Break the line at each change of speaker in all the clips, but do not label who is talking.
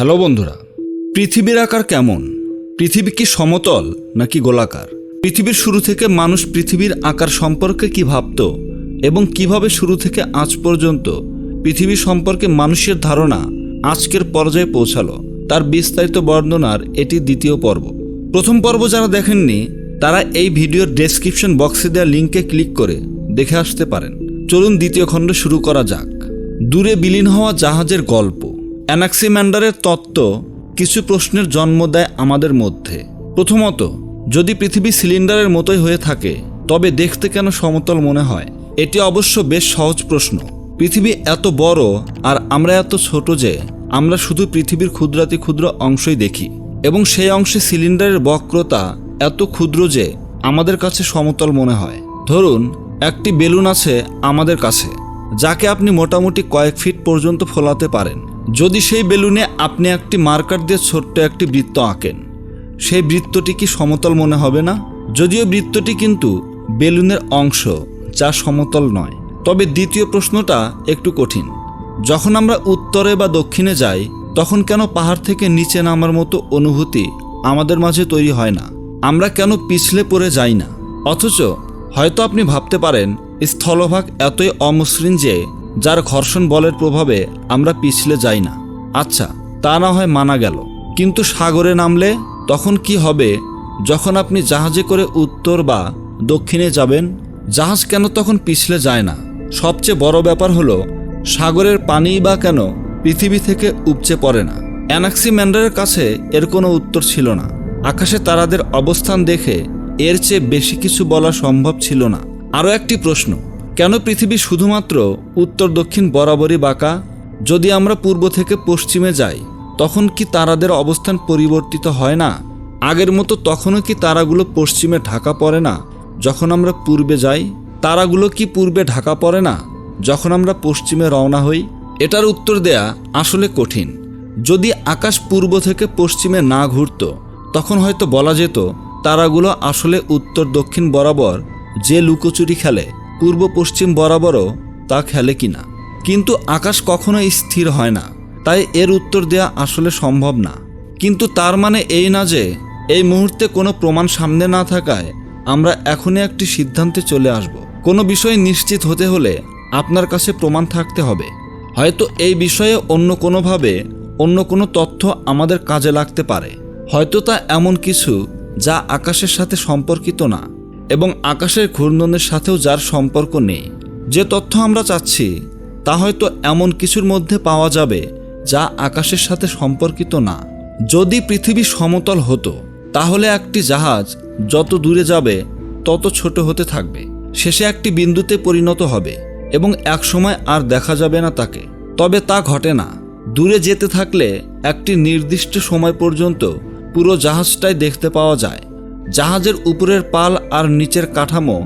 Hello বন্ধুরা, পৃথিবীর আকার কেমন? পৃথিবী কি সমতল নাকি গোলাকার? পৃথিবীর শুরু থেকে মানুষ পৃথিবীর আকার সম্পর্কে কি ভাবত এবং কিভাবে শুরু থেকে আজ পর্যন্ত পৃথিবী সম্পর্কে মানুষের ধারণা আজকের পর্যায়ে পৌঁছালো, তার বিস্তারিত বর্ণনার এটি দ্বিতীয় পর্ব। প্রথম পর্ব যারা দেখেননি তারা এই ভিডিওর ডেসক্রিপশন বক্সে দেওয়া লিঙ্কে ক্লিক করে দেখে আসতে পারেন। চলুন দ্বিতীয় খণ্ড শুরু করা যাক। দূরে বিলীন হওয়া জাহাজের গল্প। অ্যানাক্সিম্যান্ডারের তত্ত্ব কিছু প্রশ্নের জন্ম দেয় আমাদের মধ্যে। প্রথমত, যদি পৃথিবী সিলিন্ডারের মতোই হয়ে থাকে তবে দেখতে কেন সমতল মনে হয়? এটি অবশ্য বেশ সহজ প্রশ্ন। পৃথিবী এত বড় আর আমরা এত ছোট যে আমরা শুধু পৃথিবীর ক্ষুদ্রাতি ক্ষুদ্র অংশই দেখি, এবং সেই অংশে সিলিন্ডারের বক্রতা এত ক্ষুদ্র যে আমাদের কাছে সমতল মনে হয়। ধরুন, একটি বেলুন আছে আমাদের কাছে, যাকে আপনি মোটামুটি কয়েক ফিট পর্যন্ত ফোলাতে পারেন। যদি সেই বেলুনে আপনি একটি মার্কার দিয়ে ছোট্ট একটি বৃত্ত আঁকেন, সেই বৃত্তটি কি সমতল মনে হবে না? যদিও বৃত্তটি কিন্তু বেলুনের অংশ, যা সমতল নয়। তবে দ্বিতীয় প্রশ্নটা একটু কঠিন। যখন আমরা উত্তরে বা দক্ষিণে যাই তখন কেন পাহাড় থেকে নিচে নামার মতো অনুভূতি আমাদের মাঝে তৈরি হয় না? আমরা কেন পিছলে পড়ে যাই না? অথচ হয়তো আপনি ভাবতে পারেন স্থলভাগ এতই অমসৃণ যে যার ঘর্ষণ বলের প্রভাবে আমরা পিছলে যাই না। আচ্ছা, তা না হয় মানা গেল, কিন্তু সাগরে নামলে তখন কি হবে? যখন আপনি জাহাজে করে উত্তর বা দক্ষিণে যাবেন, জাহাজ কেন তখন পিছলে যায় না? সবচেয়ে বড় ব্যাপার হলো, সাগরের পানিই বা কেন পৃথিবী থেকে উপচে পড়ে না? অ্যানাক্সিম্যান্ডারের কাছে এর কোনো উত্তর ছিল না। আকাশে তারাদের অবস্থান দেখে এর চেয়ে বেশি কিছু বলা সম্ভব ছিল না। আরও একটি প্রশ্ন, কেন পৃথিবী শুধুমাত্র উত্তর দক্ষিণ বরাবরই বাঁকা? যদি আমরা পূর্ব থেকে পশ্চিমে যাই তখন কি তারাদের অবস্থান পরিবর্তিত হয় না? আগের মতো তখনও কি তারাগুলো পশ্চিমে ঢাকা পড়ে না যখন আমরা পূর্বে যাই? তারাগুলো কি পূর্বে ঢাকা পড়ে না যখন আমরা পশ্চিমে রওনা হই? এটার উত্তর দেয়া আসলে কঠিন। যদি আকাশ পূর্ব থেকে পশ্চিমে না ঘুরত তখন হয়তো বলা যেত তারাগুলো আসলে উত্তর দক্ষিণ বরাবর যে লুকোচুরি খেলে পূর্ব পশ্চিম বরাবরও তা খেলে কিনা। কিন্তু আকাশ কখনোই স্থির হয় না, তাই এর উত্তর দেয়া আসলে সম্ভব না। কিন্তু তার মানে এই না যে এই মুহূর্তে কোনো প্রমাণ সামনে না থাকায় আমরা এখনই একটি সিদ্ধান্তে চলে আসব। কোনো বিষয় নিশ্চিত হতে হলে আপনার কাছে প্রমাণ থাকতে হবে। হয়তো এই বিষয়ে অন্য কোনো তথ্য আমাদের কাজে লাগতে পারে। হয়তো তা এমন কিছু যা আকাশের সাথে সম্পর্কিত না এবং আকাশের ঘূর্ণনের সাথেও যার সম্পর্ক নেই। যে তথ্য আমরা চাচ্ছি তা হয়তো এমন কিছুর মধ্যে পাওয়া যাবে যা আকাশের সাথে সম্পর্কিত না। যদি পৃথিবী সমতল হতো তাহলে একটি জাহাজ যত দূরে যাবে তত ছোট হতে থাকবে, শেষে একটি বিন্দুতে পরিণত হবে এবং একসময় আর দেখা যাবে না তাকে। তবে তা ঘটে না। দূরে যেতে থাকলে একটি নির্দিষ্ট সময় পর্যন্ত পুরো জাহাজটাই দেখতে পাওয়া যায়। জাহাজের উপরের পাল আর নিচের কাঠামো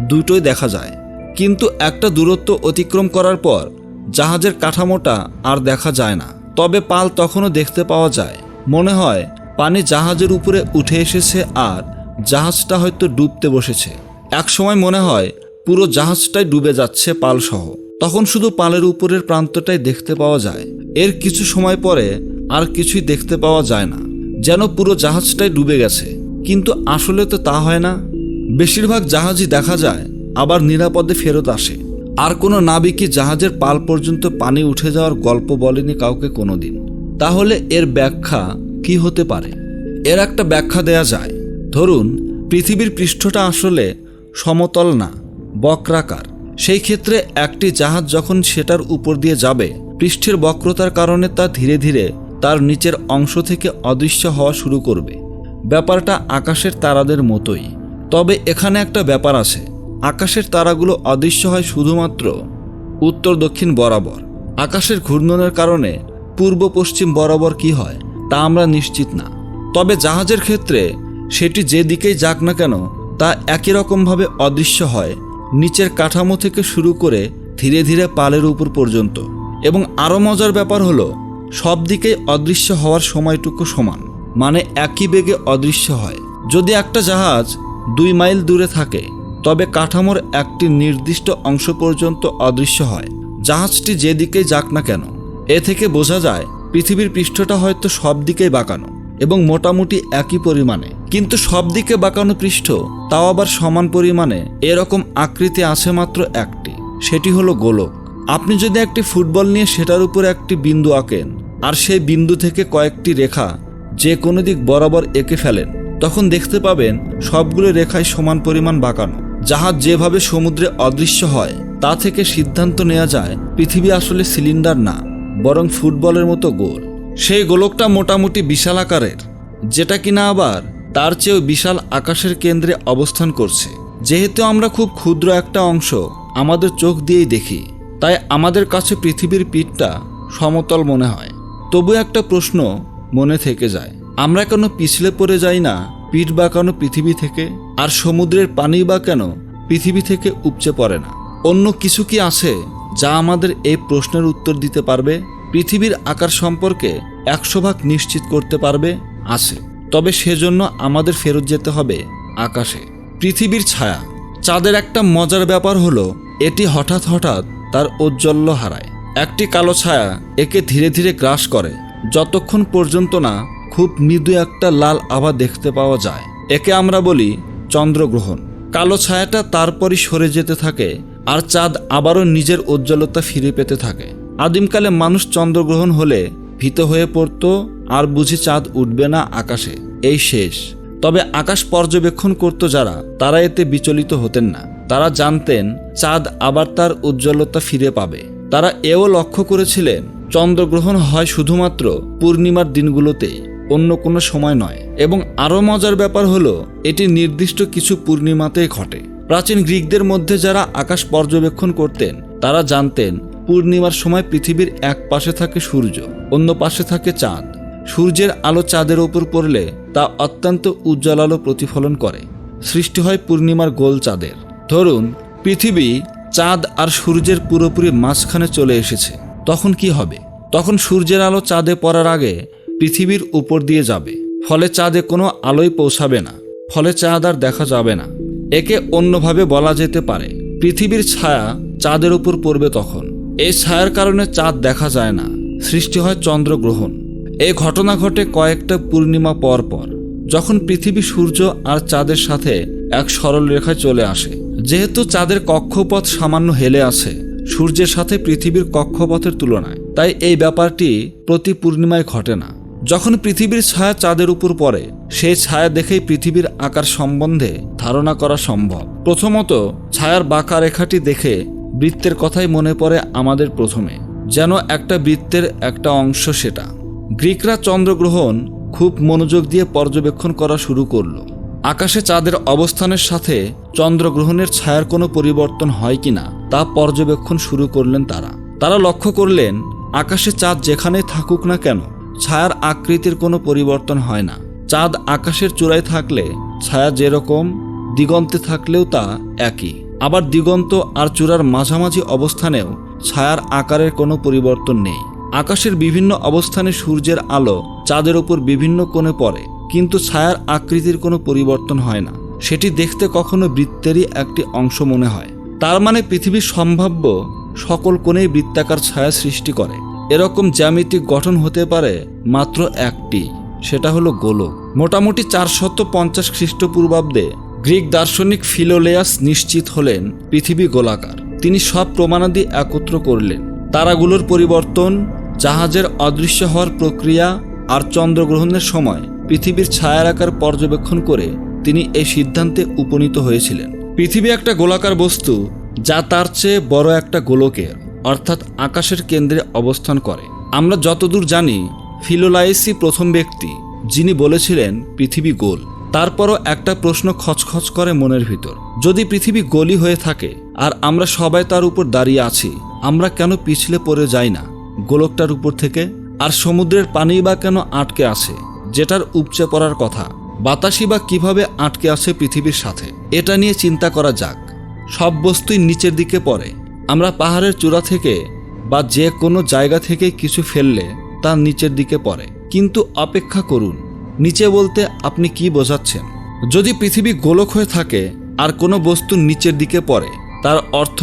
দুটোই দেখা যায়, কিন্তু একটা দূরত্ব অতিক্রম করার পর জাহাজের কাঠামোটা আর দেখা যায় না। তবে পাল তখনও দেখতে পাওয়া যায়। মনে হয় পানি জাহাজের উপরে উঠে এসেছে আর জাহাজটা হয়তো ডুবতে বসেছে। এক সময় মনে হয় পুরো জাহাজটাই ডুবে যাচ্ছে পালসহ। তখন শুধু পালের উপরের প্রান্তটাই দেখতে পাওয়া যায়। এর কিছু সময় পরে আর কিছুই দেখতে পাওয়া যায় না, যেন পুরো জাহাজটাই ডুবে গেছে। কিন্তু আসলে তো তা হয় না। বেশিরভাগ জাহাজই দেখা যায় আবার নিরাপদে ফেরত আসে। আর কোনো নাবিকই জাহাজের পাল পর্যন্ত পানি উঠে যাওয়ার গল্প বলেনি কাউকে কোনোদিন। তাহলে এর ব্যাখ্যা কি হতে পারে? এর একটা ব্যাখ্যা দেয়া যায়। ধরুন, পৃথিবীর পৃষ্ঠটা আসলে সমতল না, বক্রাকার। সেই ক্ষেত্রে একটি জাহাজ যখন সেটার উপর দিয়ে যাবে, পৃষ্ঠের বক্রতার কারণে তা ধীরে ধীরে তার নিচের অংশ থেকে অদৃশ্য হওয়া শুরু করবে। ব্যাপারটা আকাশের তারাদের মতোই। তবে এখানে একটা ব্যাপার আছে, আকাশের তারাগুলো অদৃশ্য হয় শুধুমাত্র উত্তর দক্ষিণ বরাবর। আকাশের ঘূর্ণনের কারণে পূর্ব পশ্চিম বরাবর কি হয় তা আমরা নিশ্চিত না। তবে জাহাজের ক্ষেত্রে সেটি যে দিকেই যাক না কেন তা একই রকমভাবে অদৃশ্য হয়, নিচের কাঠামো থেকে শুরু করে ধীরে ধীরে পালের উপর পর্যন্ত। এবং আরও মজার ব্যাপার হলো, সব দিকেই অদৃশ্য হওয়ার সময়টুকু সমান, মানে একই বেগে অদৃশ্য হয়। যদি একটা জাহাজ 2 মাইল দূরে থাকে তবে কাঠামোর একটি নির্দিষ্ট অংশ পর্যন্ত অদৃশ্য হয়, জাহাজটি যেদিকেই যাক না কেন। এ থেকে বোঝা যায় পৃথিবীর পৃষ্ঠটা হয়তো সব দিকেই বাঁকানো এবং মোটামুটি একই পরিমাণে, কিন্তু সব দিকে বাঁকানো পৃষ্ঠ তাও আবার সমান পরিমাণে এরকম আকৃতি আছে মাত্র একটি, সেটি হলো গোলক। আপনি যদি একটি ফুটবল নিয়ে সেটার উপর একটি বিন্দু আঁকেন আর সেই বিন্দু থেকে কয়েকটি রেখা যে কোনো দিক বরাবর এঁকে ফেলেন, তখন দেখতে পাবেন সবগুলো রেখায় সমান পরিমাণ বাঁকানো। জাহাজ যেভাবে সমুদ্রে অদৃশ্য হয় তা থেকে সিদ্ধান্ত নেওয়া যায় পৃথিবী আসলে সিলিন্ডার না, বরং ফুটবলের মতো গোল। সেই গোলকটা মোটামুটি বিশাল আকারের, যেটা কিনা আবার তার চেয়েও বিশাল আকাশের কেন্দ্রে অবস্থান করছে। যেহেতু আমরা খুব ক্ষুদ্র একটা অংশ আমাদের চোখ দিয়েই দেখি, তাই আমাদের কাছে পৃথিবীর পিঠটা সমতল মনে হয়। তবু একটা প্রশ্ন মনে থেকে যায়, আমরা কেন পিছলে পড়ে যাই না পিঠ বাঁকানো পৃথিবী থেকে? আর সমুদ্রের পানি বা কেন পৃথিবী থেকে উপচে পড়ে না? অন্য কিছু কি আছে যা আমাদের এই প্রশ্নের উত্তর দিতে পারবে? পৃথিবীর আকার সম্পর্কে 100% নিশ্চিত করতে পারবে? আছে। তবে সেজন্য আমাদের ফেরত যেতে হবে আকাশে। পৃথিবীর ছায়া। চাঁদের একটা মজার ব্যাপার হলো এটি হঠাৎ হঠাৎ তার ঔজ্জ্বল্য হারায়। একটি কালো ছায়া একে ধীরে ধীরে গ্রাস করে, যতক্ষণ পর্যন্ত না খুব মৃদু একটা লাল আভা দেখতে পাওয়া যায়। একে আমরা বলি চন্দ্রগ্রহণ। কালো ছায়াটা তারপরই সরে যেতে থাকে আর চাঁদ আবারও নিজের উজ্জ্বলতা ফিরে পেতে থাকে। আদিমকালে মানুষ চন্দ্রগ্রহণ হলে ভীত হয়ে পড়ত, আর বুঝি চাঁদ উঠবে না আকাশে, এই শেষ। তবে আকাশ পর্যবেক্ষণ করত যারা, তারা এতে বিচলিত হতেন না। তারা জানতেন চাঁদ আবার তার উজ্জ্বলতা ফিরে পাবে। তারা এও লক্ষ্য করেছিলেন চন্দ্রগ্রহণ হয় শুধুমাত্র পূর্ণিমার দিনগুলোতেই, অন্য কোনো সময় নয়। এবং আরও মজার ব্যাপার হলো এটি নির্দিষ্ট কিছু পূর্ণিমাতেই ঘটে। প্রাচীন গ্রিকদের মধ্যে যারা আকাশ পর্যবেক্ষণ করতেন তারা জানতেন পূর্ণিমার সময় পৃথিবীর এক পাশে থাকে সূর্য, অন্য পাশে থাকে চাঁদ। সূর্যের আলো চাঁদের ওপর পড়লে তা অত্যন্ত উজ্জ্বল আলো প্রতিফলন করে, সৃষ্টি হয় পূর্ণিমার গোল চাঁদের। ধরুন পৃথিবী চাঁদ আর সূর্যের পুরোপুরি মাঝখানে চলে এসেছে, তখন কি হবে? তখন সূর্যের আলো চাঁদে পড়ার আগে পৃথিবীর উপর দিয়ে যাবে, ফলে চাঁদে কোনো আলোই পৌঁছাবে না, ফলে চাঁদ আর দেখা যাবে না। একে অন্যভাবে বলা যেতে পারে পৃথিবীর ছায়া চাঁদের উপর পড়বে তখন। এই ছায়ার কারণে চাঁদ দেখা যায় না, সৃষ্টি হয় চন্দ্রগ্রহণ। এই ঘটনা ঘটে কয়েকটা পূর্ণিমা পর পর, যখন পৃথিবী সূর্য আর চাঁদের সাথে এক সরল রেখায় চলে আসে। যেহেতু চাঁদের কক্ষপথ সামান্য হেলে আছে সূর্যের সাথে পৃথিবীর কক্ষপথের তুলনায়, তাই এই ব্যাপারটি প্রতি পূর্ণিমায় ঘটে না। যখন পৃথিবীর ছায়া চাঁদের উপর পড়ে, সেই ছায়া দেখেই পৃথিবীর আকার সম্বন্ধে ধারণা করা সম্ভব। প্রথমত ছায়ার বাঁকা রেখাটি দেখে বৃত্তের কথাই মনে পড়ে আমাদের প্রথমে, যেন একটা বৃত্তের একটা অংশ সেটা। গ্রিকরা চন্দ্রগ্রহণ খুব মনোযোগ দিয়ে পর্যবেক্ষণ করা শুরু করলো। আকাশে চাঁদের অবস্থানের সাথে চন্দ্রগ্রহণের ছায়ার কোনো পরিবর্তন হয় কিনা তা পর্যবেক্ষণ শুরু করলেন তারা লক্ষ্য করলেন আকাশে চাঁদ যেখানেই থাকুক না কেন ছায়ার আকৃতির কোনো পরিবর্তন হয় না। চাঁদ আকাশের চূড়ায় থাকলে ছায়া যেরকম, দিগন্তে থাকলেও তা একই। আবার দিগন্ত আর চূড়ার মাঝামাঝি অবস্থানেও ছায়ার আকারের কোনো পরিবর্তন নেই। আকাশের বিভিন্ন অবস্থানে সূর্যের আলো চাঁদের উপর বিভিন্ন কোণে পড়ে, কিন্তু ছায়ার আকৃতির কোনো পরিবর্তন হয় না। সেটি দেখতে কখনো বৃত্তেরই একটি অংশ মনে হয়। তার মানে পৃথিবীর সম্ভাব্য সকল কোণেই বৃত্তাকার ছায়া সৃষ্টি করে এরকম জ্যামিতিক গঠন হতে পারে মাত্র একটি, সেটা হলো গোলক। মোটামুটি 450 খ্রিস্টপূর্বাব্দে গ্রিক দার্শনিক ফিলোলেয়াস নিশ্চিত হলেন পৃথিবী গোলাকার। তিনি সব প্রমাণাদি একত্র করলেন, তারাগুলোর পরিবর্তন, জাহাজের অদৃশ্য হওয়ার প্রক্রিয়া আর চন্দ্রগ্রহণের সময় পৃথিবীর ছায়ার আকার পর্যবেক্ষণ করে তিনি এই সিদ্ধান্তে উপনীত হয়েছিলেন পৃথিবী একটা গোলাকার বস্তু, যা তার চেয়ে বড় একটা গোলকের অর্থাৎ আকাশের কেন্দ্রে অবস্থান করে। আমরা যতদূর জানি ফিলোলাইসই প্রথম ব্যক্তি যিনি বলেছিলেন পৃথিবী গোল। তারপরও একটা প্রশ্ন খচখচ করে মনের ভিতর, যদি পৃথিবী গোলই হয়ে থাকে আর আমরা সবাই তার উপর দাঁড়িয়ে আছি, আমরা কেন পিছলে পড়ে যাই না গোলকটার উপর থেকে? আর সমুদ্রের পানি বা কেন আটকে আছে যেটার উপচে পড়ার কথা? বাতাসই বা কিভাবে আটকে আছে পৃথিবীর সাথে? এটা নিয়ে চিন্তা করা যাক। সব বস্তুই নিচের দিকে পড়ে। আমরা পাহাড়ের চূড়া থেকে বা যে কোনো জায়গা থেকে কিছু ফেললে তা নিচের দিকে পড়ে। কিন্তু অপেক্ষা করুন, নিচে বলতে আপনি কি বোঝাচ্ছেন? যদি পৃথিবী গোলক হয়ে থাকে আর কোনো বস্তু নিচের দিকে পড়ে, তার অর্থ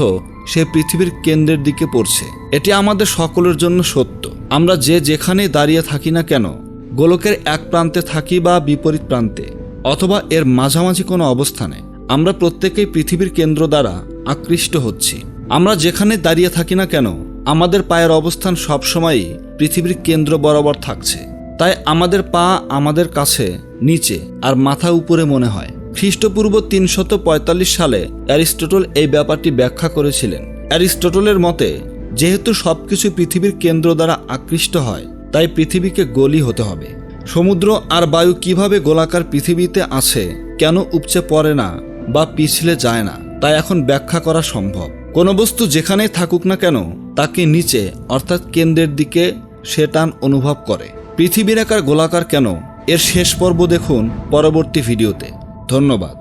সে পৃথিবীর কেন্দ্রের দিকে পড়ছে। এটি আমাদের সকলের জন্য সত্য। আমরা যে যেখানে দাঁড়িয়ে থাকি না কেন, গোলকের এক প্রান্তে থাকি বা বিপরীত প্রান্তে অথবা এর মাঝামাঝি কোনো অবস্থানে, আমরা প্রত্যেকেই পৃথিবীর কেন্দ্র দ্বারা আকৃষ্ট হচ্ছি। আমরা যেখানে দাঁড়িয়ে থাকি না কেন, আমাদের পায়ের অবস্থান সবসময়ই পৃথিবীর কেন্দ্র বরাবর থাকছে। তাই আমাদের পা আমাদের কাছে নিচে আর মাথা উপরে মনে হয়। খ্রিস্টপূর্ব 345 সালে অ্যারিস্টটল এই ব্যাপারটি ব্যাখ্যা করেছিলেন। অ্যারিস্টটলের মতে, যেহেতু সবকিছু পৃথিবীর কেন্দ্র দ্বারা আকৃষ্ট হয়, তাই পৃথিবীকে গোলই হতে হবে। সমুদ্র আর বায়ু কিভাবে গোলাকার পৃথিবীতে আছে, কেন উপচে পড়ে না বা পিছলে যায় না, তা এখন ব্যাখ্যা করা সম্ভব। কোনো বস্তু যেখানেই থাকুক না কেন, তাকে নিচে অর্থাৎ কেন্দ্রের দিকে সে টান অনুভব করে। পৃথিবীর আকার গোলাকার কেন, এর শেষ পর্ব দেখুন পরবর্তী ভিডিওতে। ধন্যবাদ।